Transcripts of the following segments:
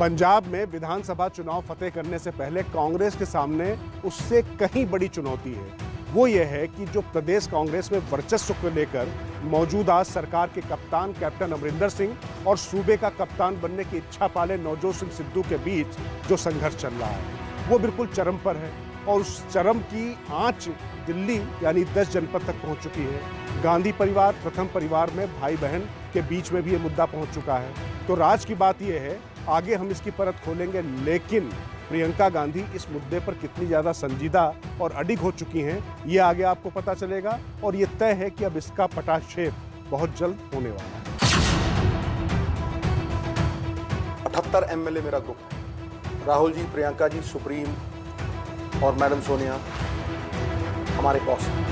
पंजाब में विधानसभा चुनाव फतेह करने से पहले कांग्रेस के सामने उससे कहीं बड़ी चुनौती है। वो ये है कि जो प्रदेश कांग्रेस में वर्चस्व को लेकर मौजूदा सरकार के कप्तान कैप्टन अमरिंदर सिंह और सूबे का कप्तान बनने की इच्छा पाले नवजोत सिंह सिद्धू के बीच जो संघर्ष चल रहा है वो बिल्कुल चरम पर है और उस चरम की आंच दिल्ली यानी 10 जनपद तक पहुंच चुकी है। गांधी परिवार प्रथम परिवार में भाई बहन के बीच में भी ये मुद्दा पहुंच चुका है। तो राज की बात यह है, आगे हम इसकी परत खोलेंगे, लेकिन प्रियंका गांधी इस मुद्दे पर कितनी ज़्यादा संजीदा और अडिग हो चुकी हैं ये आगे आपको पता चलेगा और ये तय है कि अब इसका पटाक्षेप बहुत जल्द होने वाला है। 78 एमएलए मेरा ग्रुप है। राहुल जी, प्रियंका जी, सुप्रीम और मैडम सोनिया हमारे बॉस हैं।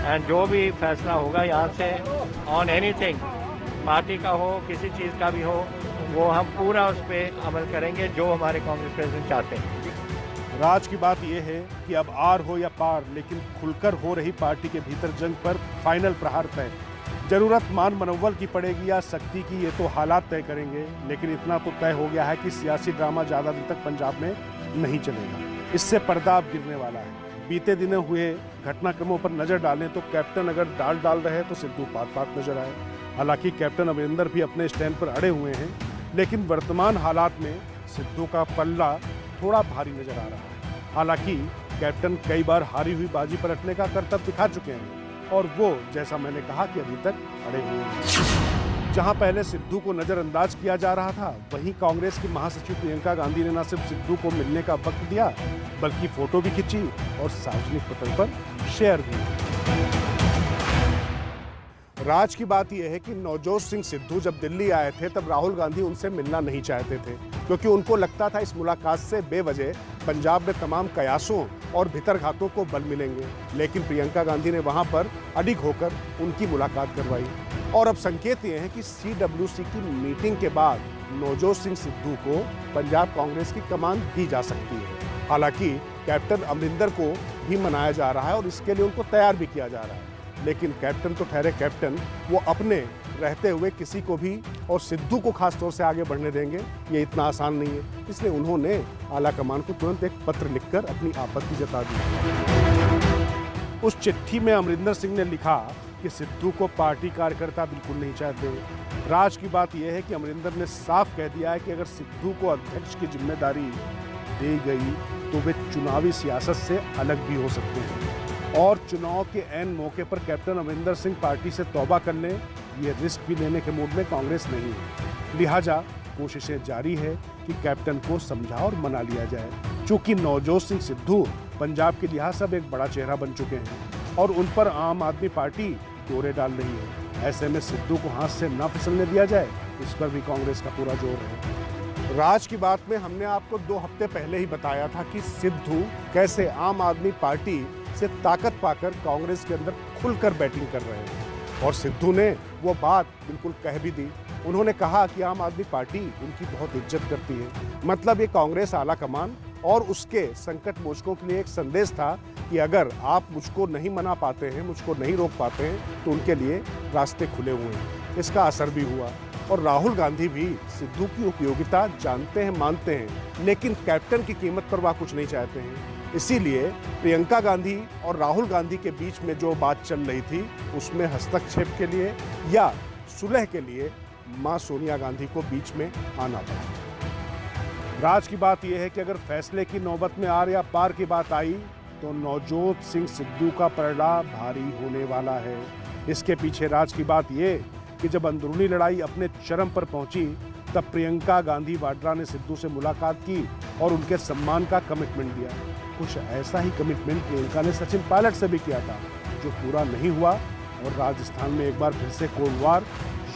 एंड जो भी फैसला होगा यहाँ से ऑन एनीथिंग, पार्टी का हो किसी चीज़ का भी हो, वो हम पूरा उस पर अमल करेंगे जो हमारे कांग्रेस प्रेसिडेंट चाहते हैं। राज की बात यह है कि अब आर हो या पार, लेकिन खुलकर हो रही पार्टी के भीतर जंग पर फाइनल प्रहार तय। जरूरत मान मनोबल की पड़ेगी या शक्ति की, ये तो हालात तय करेंगे, लेकिन इतना तो तय हो गया है कि सियासी ड्रामा ज़्यादा दिन तक पंजाब में नहीं चलेगा। इससे पर्दा अब गिरने वाला है। बीते दिनों हुए घटनाक्रमों पर नजर डालें तो कैप्टन अगर डाल रहे तो सिद्धू पात नजर आए। हालांकि कैप्टन अमरिंदर भी अपने स्टैंड पर अड़े हुए हैं, लेकिन वर्तमान हालात में सिद्धू का पल्ला थोड़ा भारी नजर आ रहा है। हालांकि कैप्टन कई बार हारी हुई बाजी पलटने का करतब दिखा चुके हैं और वो, जैसा मैंने कहा, कि अभी तक अड़े हुए हैं। जहां पहले सिद्धू को नजरअंदाज किया जा रहा था, वहीं कांग्रेस की महासचिव प्रियंका गांधी ने न सिर्फ सिद्धू को मिलने का वक्त दिया, बल्कि फोटो भी खींची और सार्वजनिक पटल पर शेयर भी। राज की बात यह है कि नवजोत सिंह सिद्धू जब दिल्ली आए थे तब राहुल गांधी उनसे मिलना नहीं चाहते थे, क्योंकि उनको लगता था इस मुलाकात से बेवजह पंजाब में तमाम कयासों और भितरघातों को बल मिलेंगे। लेकिन प्रियंका गांधी ने वहां पर अडिग होकर उनकी मुलाकात करवाई और अब संकेत ये हैं कि CWC की मीटिंग के बाद नवजोत सिंह सिद्धू को पंजाब कांग्रेस की कमान दी जा सकती है। हालांकि कैप्टन अमरिंदर को भी मनाया जा रहा है और इसके लिए उनको तैयार भी किया जा रहा है, लेकिन कैप्टन तो ठहरे कैप्टन, वो अपने रहते हुए किसी को भी और सिद्धू को खास तौर से आगे बढ़ने देंगे, ये इतना आसान नहीं है। इसलिए उन्होंने आला कमान को तुरंत एक पत्र लिखकर अपनी आपत्ति जता दी। उस चिट्ठी में अमरिंदर सिंह ने लिखा कि सिद्धू को पार्टी कार्यकर्ता बिल्कुल नहीं चाहते। राज की बात यह है कि अमरिंदर ने साफ कह दिया है कि अगर सिद्धू को अध्यक्ष की जिम्मेदारी दी गई तो वे चुनावी सियासत से अलग भी हो सकते हैं और चुनाव के ऐन मौके पर कैप्टन अमरिंदर सिंह पार्टी से तौबा कर लें, ये रिस्क भी लेने के मूड में कांग्रेस नहीं है। लिहाजा कोशिशें जारी है कि कैप्टन को समझा और मना लिया जाए। चूंकि नवजोत सिंह सिद्धू पंजाब के लिहाज से एक बड़ा चेहरा बन चुके हैं और उन पर आम आदमी पार्टी दौरे डाल रही है, ऐसे में सिद्धू को हाथ से न फिसलने दिया जाए, इस पर भी कांग्रेस का पूरा जोर है। राज की बात में हमने आपको 2 हफ्ते पहले ही बताया था कि सिद्धू कैसे आम आदमी पार्टी से ताकत पाकर कांग्रेस के अंदर खुलकर बैटिंग कर रहे हैं और सिद्धू ने वो बात बिल्कुल कह भी दी। उन्होंने कहा कि आम आदमी पार्टी उनकी बहुत इज्जत करती है। मतलब ये कांग्रेस आला कमान और उसके संकट मोचकों के लिए एक संदेश था कि अगर आप मुझको नहीं मना पाते हैं, मुझको नहीं रोक पाते हैं, तो उनके लिए रास्ते खुले हुए हैं। इसका असर भी हुआ और राहुल गांधी भी सिद्धू की उपयोगिता जानते हैं, मानते हैं, लेकिन कैप्टन की कीमत पर वह कुछ नहीं चाहते हैं। इसीलिए प्रियंका गांधी और राहुल गांधी के बीच में जो बात चल रही थी उसमें हस्तक्षेप के लिए या सुलह के लिए मां सोनिया गांधी को बीच में आना पड़ा। राज की बात यह है कि अगर फैसले की नौबत में आर या पार की बात आई तो नवजोत सिंह सिद्धू का पलड़ा भारी होने वाला है। इसके पीछे राज की बात यह कि जब अंदरूनी लड़ाई अपने चरम पर पहुंची तब प्रियंका गांधी वाड्रा ने सिद्धू से मुलाकात की और उनके सम्मान का कमिटमेंट दिया। कुछ ऐसा ही कमिटमेंट प्रियंका ने सचिन पायलट से भी किया था, जो पूरा नहीं हुआ और राजस्थान में एक बार फिर से कोल्ड वॉर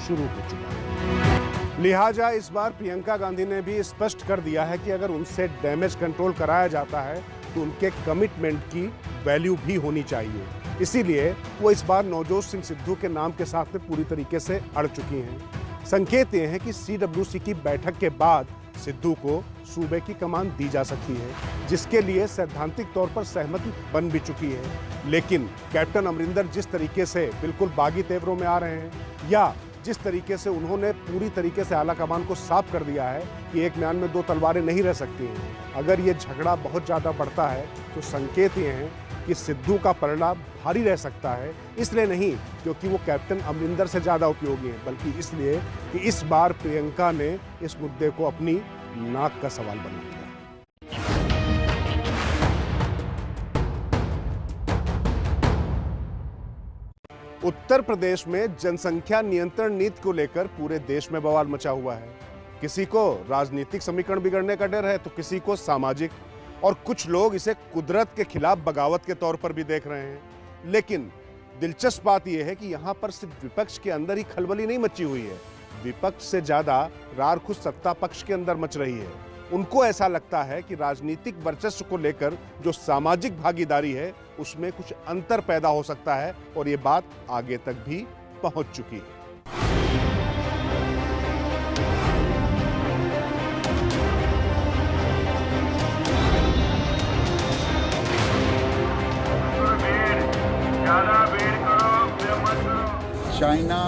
शुरू हो चुका है। लिहाजा इस बार प्रियंका गांधी ने भी स्पष्ट कर दिया है कि अगर उनसे डैमेज कंट्रोल कराया जाता है तो उनके कमिटमेंट की वैल्यू भी होनी चाहिए। इसीलिए वो इस बार नवजोत सिंह सिद्धू के नाम के साथ में पूरी तरीके से अड़ चुकी हैं। संकेत ये हैं कि CWC की बैठक के बाद सिद्धू को सूबे की कमान दी जा सकती है, जिसके लिए सैद्धांतिक तौर पर सहमति बन भी चुकी है। लेकिन कैप्टन अमरिंदर जिस तरीके से बिल्कुल बागी तेवरों में आ रहे हैं या जिस तरीके से उन्होंने पूरी तरीके से आला कमान को साफ कर दिया है कि एक म्यान में दो तलवारें नहीं रह सकती हैं। अगर ये झगड़ा बहुत ज़्यादा बढ़ता है तो संकेत ये हैं कि सिद्धू का परिणाम भारी रह सकता है। इसलिए नहीं क्योंकि वो कैप्टन अमरिंदर से ज़्यादा उपयोगी हैं, बल्कि इसलिए कि इस बार प्रियंका ने इस मुद्दे को अपनी नाक का सवाल बना दिया। उत्तर प्रदेश में जनसंख्या नियंत्रण नीति को लेकर पूरे देश में बवाल मचा हुआ है। किसी को राजनीतिक समीकरण बिगड़ने का डर है तो किसी को सामाजिक, और कुछ लोग इसे कुदरत के खिलाफ बगावत के तौर पर भी देख रहे हैं। लेकिन दिलचस्प बात यह है कि यहां पर सिर्फ विपक्ष के अंदर ही खलबली नहीं मची हुई है, विपक्ष से ज्यादा रार खुद सत्ता पक्ष के अंदर मच रही है। उनको ऐसा लगता है कि राजनीतिक वर्चस्व को लेकर जो सामाजिक भागीदारी है उसमें कुछ अंतर पैदा हो सकता है, और ये बात आगे तक भी पहुंच चुकी है। चाइना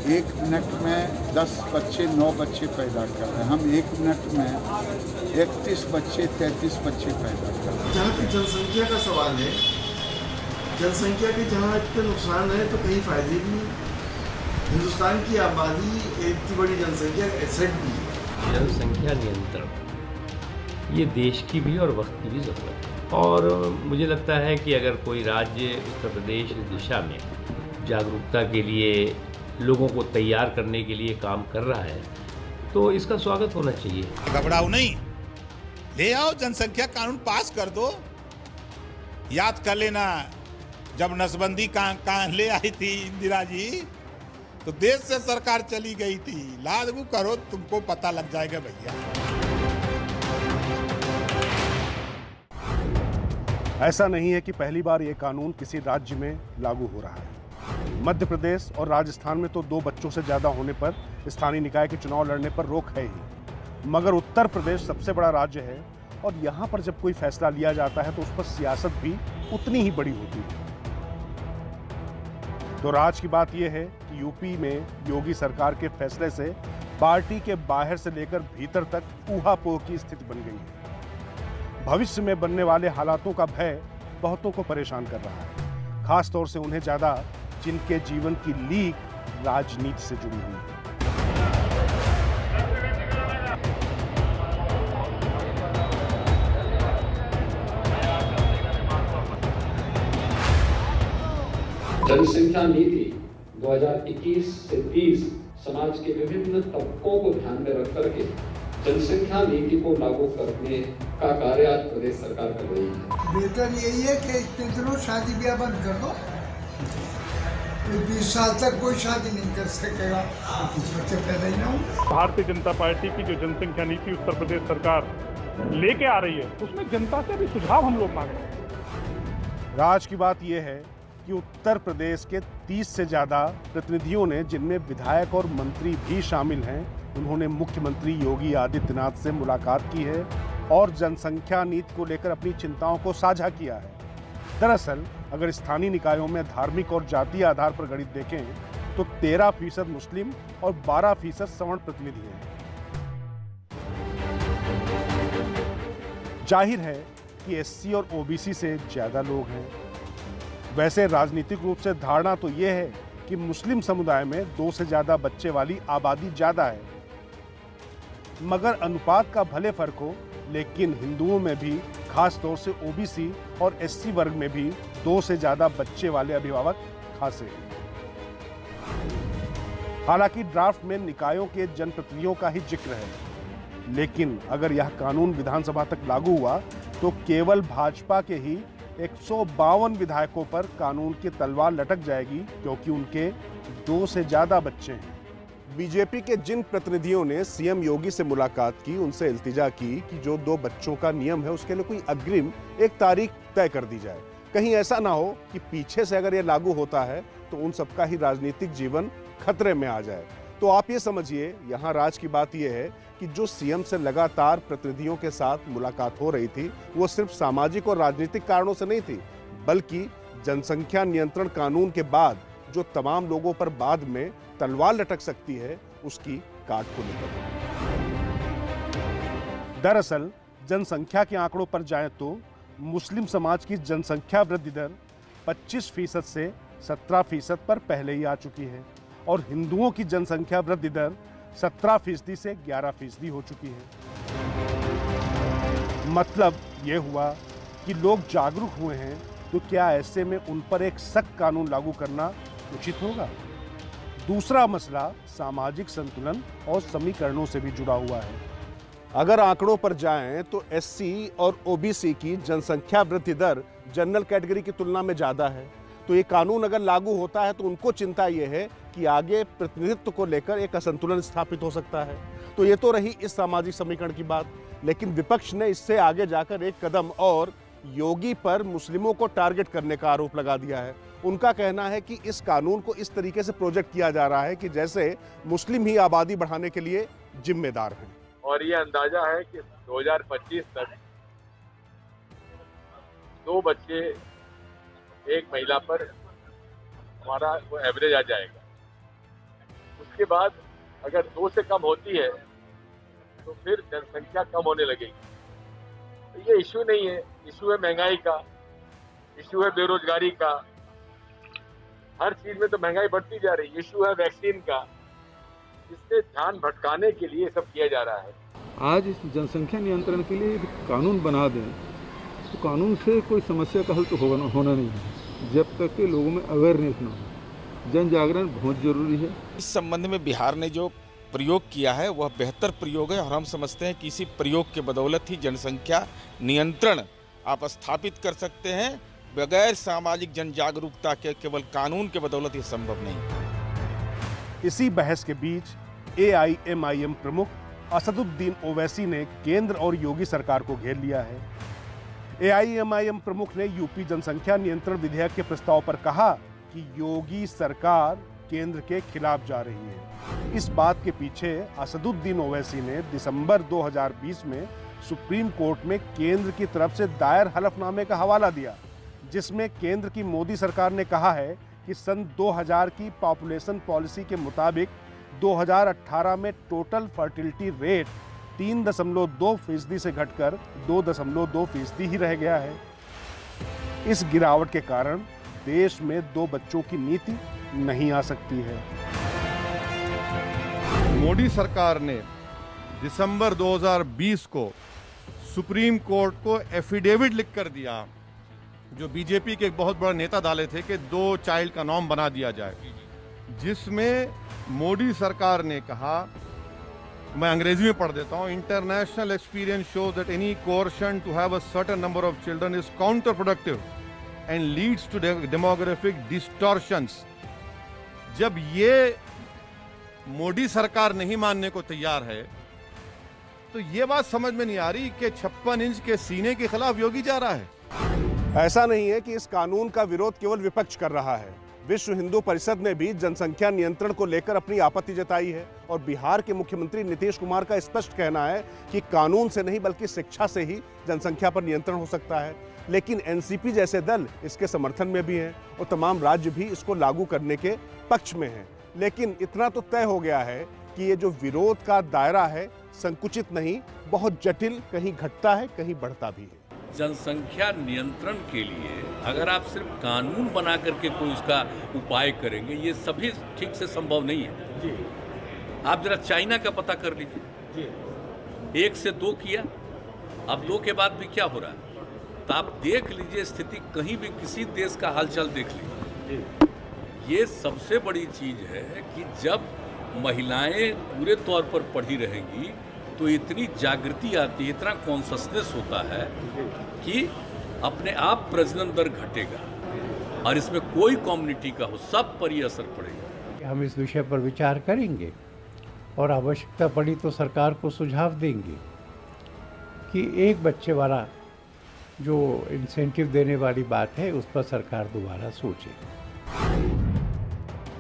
1 मिनट में 10 बच्चे 9 बच्चे पैदा कर रहे हैं, हम 1 मिनट में 31 बच्चे 33 बच्चे पैदा कर रहे हैं। जहाँ की जनसंख्या का सवाल है, जनसंख्या के जहाँ इतने नुकसान है तो कहीं फायदे भी नहीं। हिंदुस्तान की आबादी इतनी बड़ी जनसंख्या एसेट भी है। जनसंख्या नियंत्रण ये देश की भी और वक्त की भी ज़रूरत है, और मुझे लगता है कि अगर कोई राज्य उत्तर प्रदेश इस दिशा में जागरूकता के लिए लोगों को तैयार करने के लिए काम कर रहा है तो इसका स्वागत होना चाहिए। घबराओ नहीं, ले आओ जनसंख्या कानून पास कर दो। याद कर लेना जब नसबंदी का ले आई थी इंदिरा जी तो देश से सरकार चली गई थी। लागू करो, तुमको पता लग जाएगा भैया। ऐसा नहीं है कि पहली बार ये कानून किसी राज्य में लागू हो रहा है। मध्य प्रदेश और राजस्थान में तो 2 बच्चों से ज्यादा होने पर स्थानीय निकाय के चुनाव लड़ने पर रोक है ही, मगर उत्तर प्रदेश सबसे बड़ा राज्य है और यहाँ पर जब कोई फैसला लिया जाता है तो उस पर सियासत भी उतनी ही बड़ी होती है। तो राज की बात यह है कि यूपी में योगी सरकार के फैसले से पार्टी के बाहर से लेकर भीतर तक ऊहापोह की स्थिति बन गई है। भविष्य में बनने वाले हालातों का भय बहुतों को परेशान कर रहा है, खास तौर से उन्हें ज्यादा जिनके जीवन की लीक राजनीति से जुड़ी हुई है। जनसंख्या नीति 2021 से 30 समाज के विभिन्न तबकों को ध्यान में रख करके जनसंख्या नीति को लागू करने का कार्य आज प्रदेश सरकार कर रही है। बेहतर यही है कि इतने दिनों शादी ब्याह बंद कर दो, 20 साल तक कोई शादी नहीं कर सकेगा, बच्चे पैदा ही ना हो। भारतीय जनता पार्टी की जो जनसंख्या नीति उत्तर प्रदेश सरकार लेके आ रही है उसमें जनता से भी सुझाव हम लोग मांग रहे हैं। राज की बात यह है कि उत्तर प्रदेश के 30 से ज़्यादा प्रतिनिधियों ने, जिनमें विधायक और मंत्री भी शामिल हैं, उन्होंने मुख्यमंत्री योगी आदित्यनाथ से मुलाकात की है और जनसंख्या नीति को लेकर अपनी चिंताओं को साझा किया है। दरअसल अगर स्थानीय निकायों में धार्मिक और जातीय आधार पर गणित देखें तो 13% मुस्लिम और 12% सवर्ण प्रतिनिधि हैं। जाहिर है कि एससी और ओबीसी से ज्यादा लोग हैं। वैसे राजनीतिक रूप से धारणा तो यह है कि मुस्लिम समुदाय में 2 से ज्यादा बच्चे वाली आबादी ज्यादा है, मगर अनुपात का भले फर्क हो, लेकिन हिंदुओं में भी, खास तौर से ओबीसी और एससी वर्ग में भी 2 से ज्यादा बच्चे वाले अभिभावक खासे हैं। हालांकि ड्राफ्ट में निकायों के जनप्रतिनिधियों का ही जिक्र है, लेकिन अगर यह कानून विधानसभा तक लागू हुआ तो केवल भाजपा के ही 152 विधायकों पर कानून की तलवार लटक जाएगी, क्योंकि उनके 2 से ज्यादा बच्चे हैं। बीजेपी के जिन प्रतिनिधियों ने सीएम योगी से मुलाकात की, उनसे इल्तिजा की कि जो 2 बच्चों का नियम है उसके लिए कोई अग्रिम एक तारीख तय कर दी जाए। कहीं ऐसा ना हो कि पीछे से अगर ये लागू होता है तो उन सबका ही राजनीतिक जीवन खतरे में आ जाए। तो आप ये समझिए, यहाँ राज की बात यह है कि जो सीएम से लगातार प्रतिनिधियों के साथ मुलाकात हो रही थी वो सिर्फ सामाजिक और राजनीतिक कारणों से नहीं थी, बल्कि जनसंख्या नियंत्रण कानून के बाद जो तमाम लोगों पर बाद में तलवार लटक सकती है, उसकी काट को लेकर। दरअसल जनसंख्या के आंकड़ों पर जाएं तो मुस्लिम समाज की जनसंख्या वृद्धि दर 25% से 17% पर पहले ही आ चुकी है और हिंदुओं की जनसंख्या वृद्धि दर 17% से 11% हो चुकी है। मतलब ये हुआ कि लोग जागरूक हुए हैं, तो क्या ऐसे में उन पर एक सख्त कानून लागू करना उचित होगा? दूसरा मसला सामाजिक संतुलन और समीकरणों से भी जुड़ा हुआ है। अगर आंकड़ों पर जाएं तो एससी और ओबीसी की जनसंख्या वृद्धि दर जनरल कैटेगरी की तुलना में ज़्यादा है, तो ये कानून अगर लागू होता है तो उनको चिंता ये है कि आगे प्रतिनिधित्व को लेकर एक असंतुलन स्थापित हो सकता है। तो ये तो रही इस सामाजिक समीकरण की बात, लेकिन विपक्ष ने इससे आगे जाकर एक कदम और योगी पर मुस्लिमों को टारगेट करने का आरोप लगा दिया है। उनका कहना है कि इस कानून को इस तरीके से प्रोजेक्ट किया जा रहा है कि जैसे मुस्लिम ही आबादी बढ़ाने के लिए जिम्मेदार हैं। और ये अंदाजा है कि 2025 तक 2 बच्चे एक महिला पर हमारा वो एवरेज आ जाएगा। उसके बाद अगर 2 से कम होती है तो फिर जनसंख्या कम होने लगेगी। तो ये इशू नहीं है, इशू है महंगाई का, इशू है बेरोजगारी का। हर चीज में तो महंगाई बढ़ती जा रही है। इशू है वैक्सीन का। इससे ध्यान भटकाने के लिए सब किया जा रहा है। आज इस जनसंख्या नियंत्रण के लिए कानून बना दें तो कानून से कोई समस्या का हल तो होना नहीं है, जब तक कि लोगों में अवेयरनेस ना हो। जन जागरण बहुत जरूरी है। इस संबंध में बिहार ने जो प्रयोग किया है वह बेहतर प्रयोग है और हम समझते हैं कि इसी प्रयोग के बदौलत ही जनसंख्या नियंत्रण आप स्थापित कर सकते हैं। बगैर सामाजिक जन जागरूकता के केवल कानून के बदौलत ये संभव नहीं। इसी बहस के बीच AIMIM प्रमुख असदुद्दीन ओवैसी ने केंद्र और योगी सरकार को घेर लिया है। AIMIM प्रमुख ने यूपी जनसंख्या नियंत्रण विधेयक के प्रस्ताव पर कहा कि योगी सरकार केंद्र के खिलाफ जा रही है। इस बात के पीछे असदुद्दीन ओवैसी ने दिसंबर 2020 में सुप्रीम कोर्ट में केंद्र की तरफ से दायर हलफनामे का हवाला दिया, जिसमें केंद्र की मोदी सरकार ने कहा है कि सन 2000 की पॉपुलेशन पॉलिसी के मुताबिक 2018 में टोटल फर्टिलिटी रेट 3.2% से घटकर 2.2% ही रह गया है। इस गिरावट के कारण देश में 2 बच्चों की नीति नहीं आ सकती है। मोदी सरकार ने दिसंबर 2020 को सुप्रीम कोर्ट को एफिडेविट लिख कर दिया, जो बीजेपी के एक बहुत बड़ा नेता डाले थे कि 2 चाइल्ड का नॉर्म बना दिया जाए, जिसमें मोदी सरकार ने कहा, मैं अंग्रेजी में पढ़ देता हूं, international experience shows that any coercion to have a certain number of children is counterproductive and leads to demographic distortions. जब ये मोदी सरकार नहीं मानने को तैयार है तो ये बात समझ में नहीं आ रही कि 56 इंच के सीने के खिलाफ योगी जा रहा है। ऐसा नहीं है कि इस कानून का विरोध केवल विपक्ष कर रहा है। विश्व हिंदू परिषद ने भी जनसंख्या नियंत्रण को लेकर अपनी आपत्ति जताई है और बिहार के मुख्यमंत्री नीतीश कुमार का स्पष्ट कहना है कि कानून से नहीं बल्कि शिक्षा से ही जनसंख्या पर नियंत्रण हो सकता है। लेकिन एनसीपी जैसे दल इसके समर्थन में भी हैं और तमाम राज्य भी इसको लागू करने के पक्ष में हैं। लेकिन इतना तो तय हो गया है कि ये जो विरोध का दायरा है संकुचित नहीं, बहुत जटिल, कहीं घटता है कहीं बढ़ता भी है। जनसंख्या नियंत्रण के लिए अगर आप सिर्फ कानून बना करके कोई उसका उपाय करेंगे, ये सभी ठीक से संभव नहीं है जी। आप जरा चाइना का पता कर लीजिए, 1 से 2 किया, अब 2 के बाद भी क्या हो रहा है, तो आप देख लीजिए स्थिति, कहीं भी किसी देश का हालचाल देख लीजिए। ये सबसे बड़ी चीज है कि जब महिलाएं पूरे तौर पर पढ़ी रहेंगी तो इतनी जागृति आती है, इतना कॉन्शसनेस होता है कि अपने आप प्रजनन दर घटेगा और इसमें कोई कम्युनिटी का हो, सब पर ही असर पड़ेगा। हम इस विषय पर विचार करेंगे और आवश्यकता पड़ी तो सरकार को सुझाव देंगे कि 1 बच्चे वाला जो इंसेंटिव देने वाली बात है उस पर सरकार दोबारा सोचे।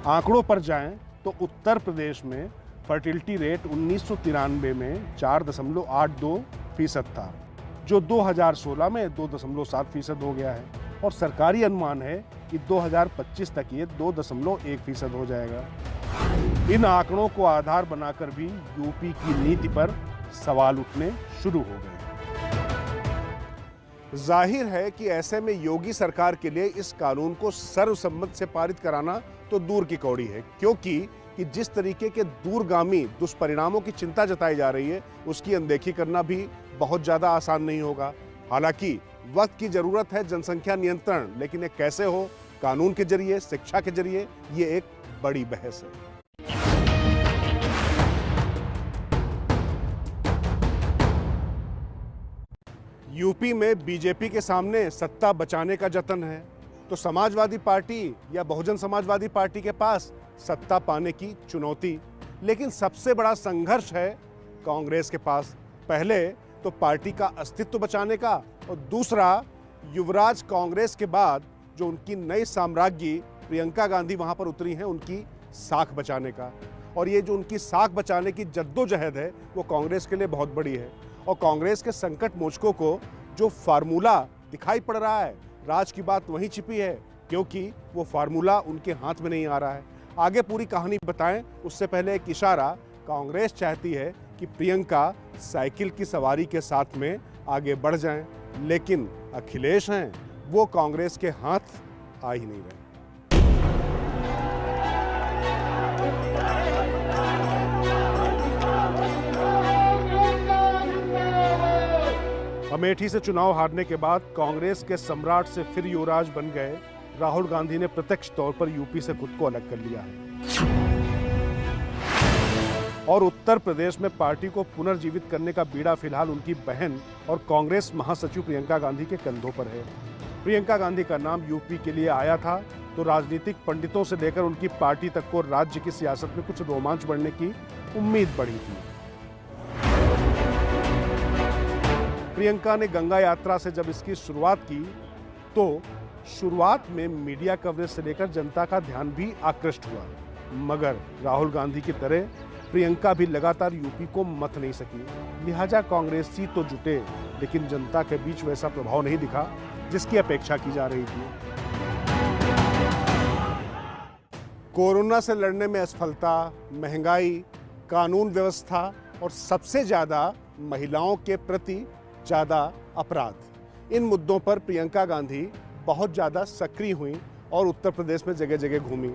आंकड़ों पर जाएं तो उत्तर प्रदेश में फर्टिलिटी रेट 1993 में 4.82% था, जो 2016 में 2.7% हो गया है और सरकारी अनुमान है कि 2025 तक ये 2.1% हो जाएगा। इन आंकड़ों को आधार बनाकर भी यूपी की नीति पर सवाल उठने शुरू हो गए। जाहिर है कि ऐसे में योगी सरकार के लिए इस कानून को सर्वसम्मत से पारित कराना तो दूर की कौड़ी है, क्योंकि जिस तरीके के दूरगामी दुष्परिणामों की चिंता जताई जा रही है उसकी अनदेखी करना भी बहुत ज्यादा आसान नहीं होगा। हालांकि वक्त की जरूरत है जनसंख्या नियंत्रण, लेकिन ये कैसे हो, कानून के जरिए, शिक्षा के जरिए, ये एक बड़ी बहस है। यूपी में बीजेपी के सामने सत्ता बचाने का जतन है तो समाजवादी पार्टी या बहुजन समाजवादी पार्टी के पास सत्ता पाने की चुनौती। लेकिन सबसे बड़ा संघर्ष है कांग्रेस के पास। पहले तो पार्टी का अस्तित्व बचाने का, और दूसरा युवराज कांग्रेस के बाद जो उनकी नई साम्राज्ञी प्रियंका गांधी वहां पर उतरी हैं, उनकी साख बचाने का। और ये जो उनकी साख बचाने की जद्दोजहद है वो कांग्रेस के लिए बहुत बड़ी है। और कांग्रेस के संकट मोचकों को जो फार्मूला दिखाई पड़ रहा है, राज की बात वहीं छिपी है, क्योंकि वो फार्मूला उनके हाथ में नहीं आ रहा है। आगे पूरी कहानी बताएं उससे पहले एक इशारा। कांग्रेस चाहती है कि प्रियंका साइकिल की सवारी के साथ में आगे बढ़ जाएं, लेकिन अखिलेश हैं वो कांग्रेस के हाथ आ ही नहीं रहे। अमेठी से चुनाव हारने के बाद कांग्रेस के सम्राट से फिर युवराज बन गए राहुल गांधी ने प्रत्यक्ष तौर पर यूपी से खुद को अलग कर लिया है और उत्तर प्रदेश में पार्टी को पुनर्जीवित करने का बीड़ा फिलहाल उनकी बहन और कांग्रेस महासचिव प्रियंका गांधी के कंधों पर है। प्रियंका गांधी का नाम यूपी के लिए आया था तो राजनीतिक पंडितों से लेकर उनकी पार्टी तक को राज्य की सियासत में कुछ रोमांच बढ़ने की उम्मीद बढ़ी थी। प्रियंका ने गंगा यात्रा से जब इसकी शुरुआत की तो शुरुआत में मीडिया कवरेज से लेकर जनता का ध्यान भी आकृष्ट हुआ, मगर राहुल गांधी की तरह प्रियंका भी लगातार यूपी को मत नहीं सकी। लिहाजा कांग्रेसी तो जुटे, लेकिन जनता के बीच वैसा प्रभाव नहीं दिखा जिसकी अपेक्षा की जा रही थी। कोरोना से लड़ने में असफलता, महंगाई, कानून व्यवस्था और सबसे ज्यादा महिलाओं के प्रति ज्यादा अपराध, इन मुद्दों पर प्रियंका गांधी बहुत ज्यादा सक्रिय हुई और उत्तर प्रदेश में जगह जगह घूमी।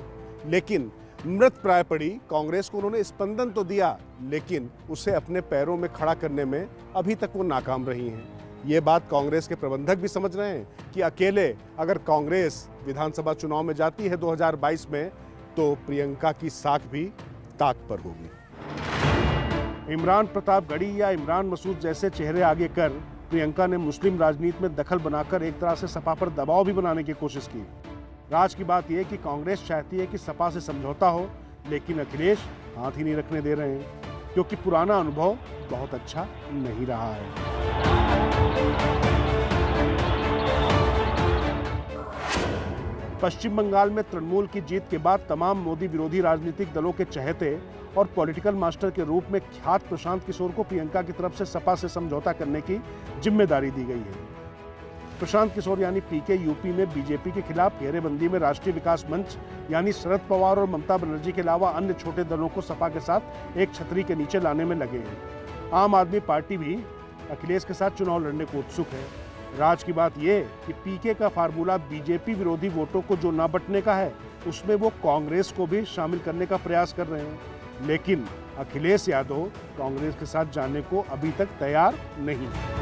लेकिन मृत प्राय पड़ी कांग्रेस को उन्होंने स्पंदन तो दिया, लेकिन उसे अपने पैरों में खड़ा करने में अभी तक वो नाकाम रही हैं। ये बात कांग्रेस के प्रबंधक भी समझ रहे हैं कि अकेले अगर कांग्रेस विधानसभा चुनाव में जाती है 2022 में तो प्रियंका की साख भी ताक पर होगी। इमरान प्रतापगढ़ी या इमरान मसूद जैसे चेहरे आगे कर प्रियंका ने मुस्लिम राजनीति में दखल बनाकर एक तरह से सपा पर दबाव भी बनाने की कोशिश की। राज की बात यह कि कांग्रेस चाहती है कि सपा से समझौता हो, लेकिन अखिलेश हाथ ही नहीं रखने दे रहे हैं, क्योंकि पुराना अनुभव बहुत अच्छा नहीं रहा है। पश्चिम बंगाल में तृणमूल की जीत के बाद तमाम मोदी विरोधी राजनीतिक दलों के चहेते और पॉलिटिकल मास्टर के रूप में ख्यात प्रशांत किशोर को प्रियंका की तरफ से सपा से समझौता करने की जिम्मेदारी दी गई है। प्रशांत किशोर यानी पीके यूपी में बीजेपी के खिलाफ घेरेबंदी में राष्ट्रीय विकास मंच यानी शरद पवार और ममता बनर्जी के अलावा अन्य छोटे दलों को सपा के साथ एक छतरी के नीचे लाने में लगे हैं। आम आदमी पार्टी भी अखिलेश के साथ चुनाव लड़ने को उत्सुक है। राज की बात यह कि पीके का फार्मूला बीजेपी विरोधी वोटों को जो न बंटने का है, उसमें वो कांग्रेस को भी शामिल करने का प्रयास कर रहे हैं, लेकिन अखिलेश यादव कांग्रेस के साथ जाने को अभी तक तैयार नहीं है।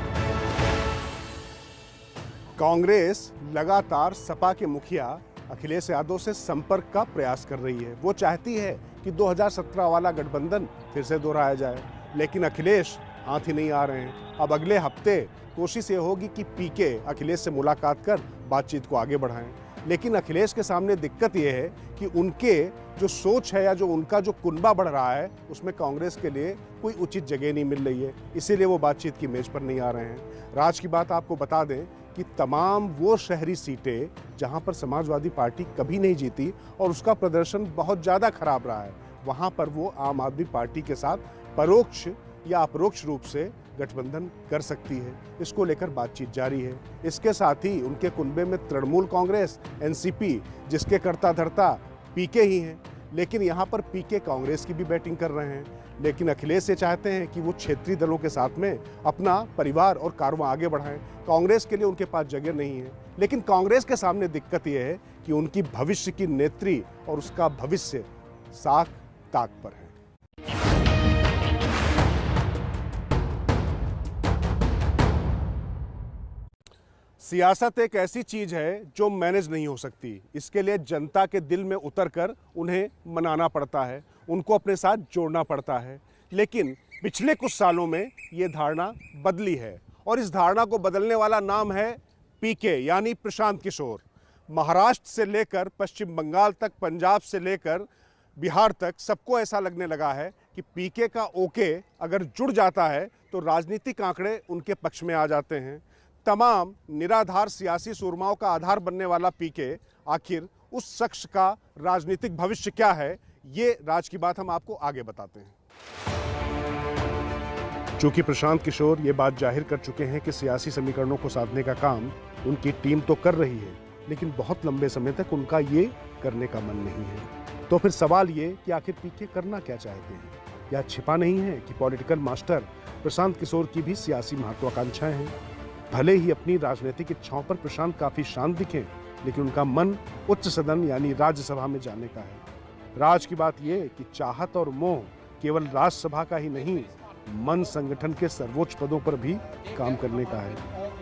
कांग्रेस लगातार सपा के मुखिया अखिलेश यादव से संपर्क का प्रयास कर रही है। वो चाहती है कि 2017 वाला गठबंधन फिर से दोहराया जाए, लेकिन अखिलेश हाथ ही नहीं आ रहे हैं। अब अगले हफ्ते कोशिश ये होगी कि पीके अखिलेश से मुलाकात कर बातचीत को आगे बढ़ाएं, लेकिन अखिलेश के सामने दिक्कत यह है कि उनके जो सोच है या जो उनका जो कुनबा बढ़ रहा है उसमें कांग्रेस के लिए कोई उचित जगह नहीं मिल रही है, इसीलिए वो बातचीत की मेज पर नहीं आ रहे हैं। राज की बात आपको बता दें कि तमाम वो शहरी सीटें जहां पर समाजवादी पार्टी कभी नहीं जीती और उसका प्रदर्शन बहुत ज़्यादा खराब रहा है, वहां पर वो आम आदमी पार्टी के साथ परोक्ष या अपरोक्ष रूप से गठबंधन कर सकती है। इसको लेकर बातचीत जारी है। इसके साथ ही उनके कुनबे में तृणमूल कांग्रेस, एनसीपी, जिसके कर्ता धर्ता पीके ही हैं, लेकिन यहाँ पर पीके कांग्रेस की भी बैटिंग कर रहे हैं। लेकिन अखिलेश ये चाहते हैं कि वो क्षेत्रीय दलों के साथ में अपना परिवार और कारवां आगे बढ़ाएं। कांग्रेस के लिए उनके पास जगह नहीं है, लेकिन कांग्रेस के सामने दिक्कत यह है कि उनकी भविष्य की नेत्री और उसका भविष्य साख ताक पर है। सियासत एक ऐसी चीज है जो मैनेज नहीं हो सकती। इसके लिए जनता के दिल में उतरकर उन्हें मनाना पड़ता है, उनको अपने साथ जोड़ना पड़ता है। लेकिन पिछले कुछ सालों में ये धारणा बदली है और इस धारणा को बदलने वाला नाम है पीके, यानी प्रशांत किशोर। महाराष्ट्र से लेकर पश्चिम बंगाल तक, पंजाब से लेकर बिहार तक सबको ऐसा लगने लगा है कि पीके का ओके अगर जुड़ जाता है तो राजनीतिक आंकड़े उनके पक्ष में आ जाते हैं। तमाम निराधार सियासी सुरमाओं का आधार बनने वाला पीके आखिर उस शख्स का राजनीतिक भविष्य क्या है, ये राज की बात हम आपको आगे बताते हैं। चूंकि प्रशांत किशोर ये बात जाहिर कर चुके हैं कि सियासी समीकरणों को साधने का काम उनकी टीम तो कर रही है, लेकिन बहुत लंबे समय तक उनका ये करने का मन नहीं है। तो फिर सवाल ये कि आखिर पीके करना क्या चाहते हैं? यह छिपा नहीं है कि पॉलिटिकल मास्टर प्रशांत किशोर की भी सियासी महत्वाकांक्षाएं हैं। भले ही अपनी राजनीतिक इच्छाओं पर प्रशांत काफी शांत दिखें, लेकिन उनका मन उच्च सदन यानी राज्यसभा में जाने का है। राज की बात यह कि चाहत और मोह केवल राज्यसभा का ही नहीं, मन संगठन के सर्वोच्च पदों पर भी काम करने का है।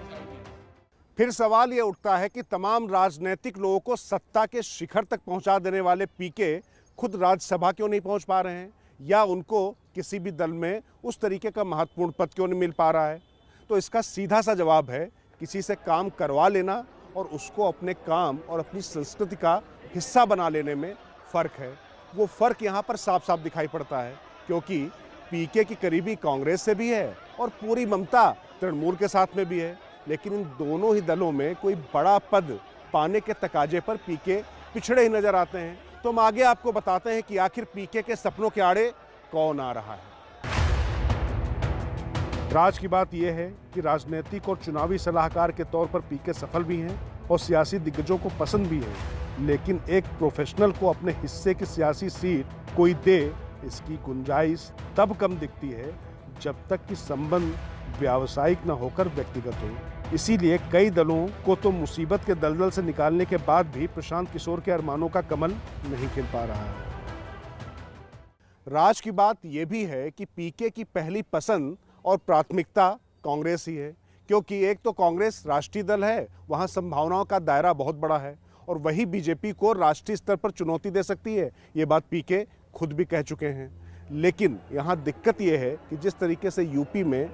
फिर सवाल ये उठता है कि तमाम राजनीतिक लोगों को सत्ता के शिखर तक पहुंचा देने वाले पीके खुद राज्यसभा क्यों नहीं पहुंच पा रहे हैं, या उनको किसी भी दल में उस तरीके का महत्वपूर्ण पद क्यों नहीं मिल पा रहा है? तो इसका सीधा सा जवाब है, किसी से काम करवा लेना और उसको अपने काम और अपनी संस्कृति का हिस्सा बना लेने में फ़र्क है। वो फ़र्क यहाँ पर साफ साफ दिखाई पड़ता है, क्योंकि पीके की करीबी कांग्रेस से भी है और पूरी ममता तृणमूल के साथ में भी है। लेकिन इन दोनों ही दलों में कोई बड़ा पद पाने के तकाजे पर पीके पिछड़े ही नजर आते हैं। तो हम आगे आपको बताते हैं कि आखिर पीके के सपनों के आड़े कौन आ रहा है। राज की बात यह है कि राजनीतिक और चुनावी सलाहकार के तौर पर पीके सफल भी हैं और सियासी दिग्गजों को पसंद भी है, लेकिन एक प्रोफेशनल को अपने हिस्से की सियासी सीट कोई दे, इसकी गुंजाइश तब कम दिखती है जब तक कि संबंध व्यावसायिक न होकर व्यक्तिगत हो। इसीलिए कई दलों को तो मुसीबत के दलदल से निकालने के बाद भी प्रशांत किशोर के अरमानों का कमल नहीं खिल पा रहा है। राज की बात यह भी है कि पीके की पहली पसंद और प्राथमिकता कांग्रेस ही है, क्योंकि एक तो कांग्रेस राष्ट्रीय दल है, वहां संभावनाओं का दायरा बहुत बड़ा है और वही बीजेपी को राष्ट्रीय स्तर पर चुनौती दे सकती है। ये बात पीके खुद भी कह चुके हैं। लेकिन यहाँ दिक्कत यह है कि जिस तरीके से यूपी में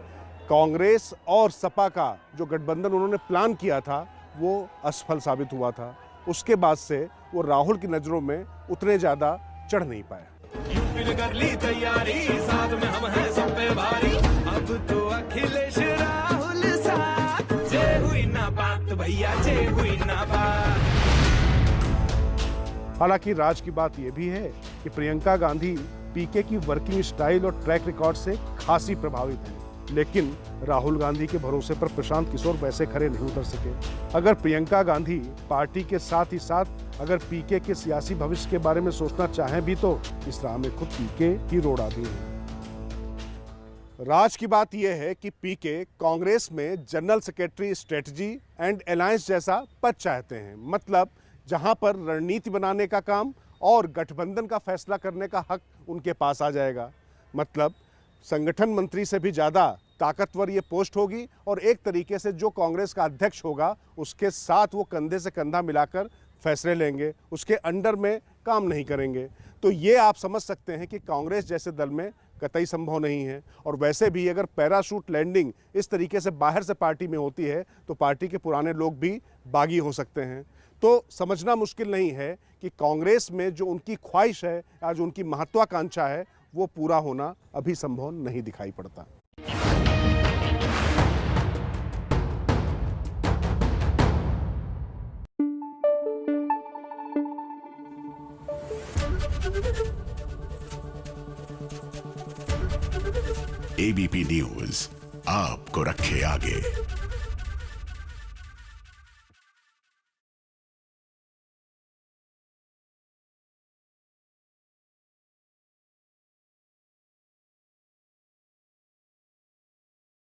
कांग्रेस और सपा का जो गठबंधन उन्होंने प्लान किया था वो असफल साबित हुआ था। उसके बाद से वो राहुल की नज़रों में उतने ज़्यादा चढ़ नहीं पाए। यूपी ने कर ली तैयारी, साथ में हम हैं सब पे भारी, अब तो अखिलेश राहुल साथ, जय हुई ना बात भैया, जय हुई ना बात। हालांकि राज की बात यह भी है कि प्रियंका गांधी पीके की वर्किंग स्टाइल और ट्रैक रिकॉर्ड से खासी प्रभावित है, लेकिन राहुल गांधी के भरोसे पर प्रशांत किशोर वैसे खरे नहीं उतर सके। अगर प्रियंका गांधी पार्टी के साथ ही साथ अगर पीके के सियासी भविष्य के बारे में सोचना चाहें भी तो इस राह में खुद पीके ही रोड आती है। राज की बात यह है कि पीके कांग्रेस में general secretary strategy and alliance जैसा पद चाहते हैं, मतलब जहां पर रणनीति बनाने का काम और गठबंधन का फैसला करने का हक उनके पास आ जाएगा। मतलब संगठन मंत्री से भी ज़्यादा ताकतवर ये पोस्ट होगी और एक तरीके से जो कांग्रेस का अध्यक्ष होगा उसके साथ वो कंधे से कंधा मिलाकर फैसले लेंगे, उसके अंडर में काम नहीं करेंगे। तो ये आप समझ सकते हैं कि कांग्रेस जैसे दल में कतई संभव नहीं है। और वैसे भी अगर पैराशूट लैंडिंग इस तरीके से बाहर से पार्टी में होती है तो पार्टी के पुराने लोग भी बागी हो सकते हैं। तो समझना मुश्किल नहीं है कि कांग्रेस में जो उनकी ख्वाहिश है या जो उनकी महत्वाकांक्षा है वो पूरा होना अभी संभव नहीं दिखाई पड़ता। ABP News, आपको रखे आगे।